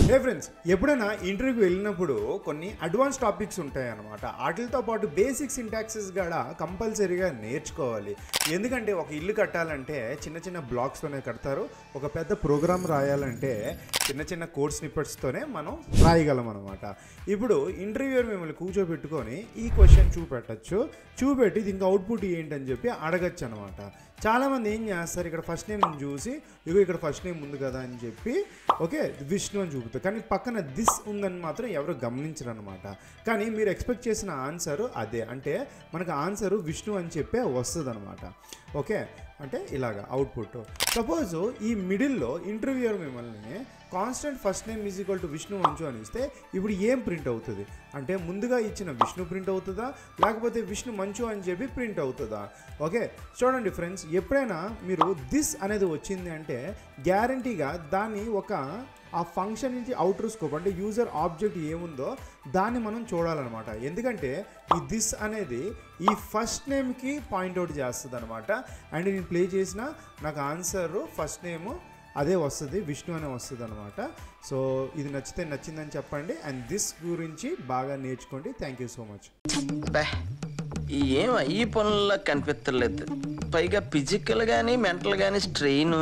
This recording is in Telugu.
హే ఫ్రెండ్స్, ఎప్పుడైనా ఇంటర్వ్యూకి వెళ్ళినప్పుడు కొన్ని అడ్వాన్స్ టాపిక్స్ ఉంటాయి అన్నమాట. వాటితో పాటు బేసిక్ సింటాక్సెస్ కూడా కంపల్సరీగా నేర్చుకోవాలి. ఎందుకంటే ఒక ఇల్లు కట్టాలంటే చిన్న చిన్న బ్లాక్స్తోనే కడతారు. ఒక పెద్ద ప్రోగ్రామ్ రాయాలంటే చిన్న చిన్న కోడ్ స్నిప్పెట్స్తోనే మనం రాయగలం అనమాట. ఇప్పుడు ఇంటర్వ్యూయర్ మిమ్మల్ని కూర్చోబెట్టుకొని ఈ క్వశ్చన్ చూపెట్టి దీనికి అవుట్పుట్ ఏంటని చెప్పి అడగచ్చు అనమాట. చాలామంది ఏం చేస్తారు, ఇక్కడ ఫస్ట్ నేమ్ చూసి ఇక్కడ ఫస్ట్ నేమ్ ఉంది కదా అని చెప్పి ఓకే విష్ణు అని చూపుతారు, కానీ పక్కన దిస్ ఉందని మాత్రం ఎవరు గమనించరు అనమాట. కానీ మీరు ఎక్స్పెక్ట్ చేసిన ఆన్సరు అదే, అంటే మనకు ఆన్సరు విష్ణు అని చెప్పే వస్తుంది అనమాట. ఓకే, అంటే ఇలాగా అవుట్పుట్. సపోజ్ ఈ మిడిల్లో ఇంటర్వ్యూయర్ మిమ్మల్ని constant first name is equal to Vishnu మంచు అని ఇస్తే ఇప్పుడు ఏం ప్రింట్ అవుతుంది అంటే ముందుగా ఇచ్చిన విష్ణు ప్రింట్ అవుతుందా, లేకపోతే విష్ణు మంచు అని చెప్పి ప్రింట్ అవుతుందా? ఓకే చూడండి ఫ్రెండ్స్, ఎప్పుడైనా మీరు దిస్ అనేది వచ్చింది అంటే గ్యారంటీగా దాన్ని ఆ ఫంక్షన్ నుంచి అవుటర్ స్కోప్ అంటే యూజర్ ఆబ్జెక్ట్ ఏముందో దాన్ని మనం చూడాలన్నమాట. ఎందుకంటే ఈ దిస్ అనేది ఈ ఫస్ట్ నేమ్కి పాయింట్అవుట్ చేస్తుంది అనమాట. అండ్ నేను ప్లే చేసిన నాకు ఆన్సర్ ఫస్ట్ నేము అదే వస్తుంది, విష్ణు అనే వస్తుంది అనమాట. సో ఇది నచ్చిందని చెప్పండి. అండ్ దిస్ గురించి బాగా నేర్చుకోండి. Thank you so much. ఏం ఈ పనుల్లో కనిపించలేదు, పైగా ఫిజికల్ కానీ మెంటల్ కానీ స్ట్రెయిన్.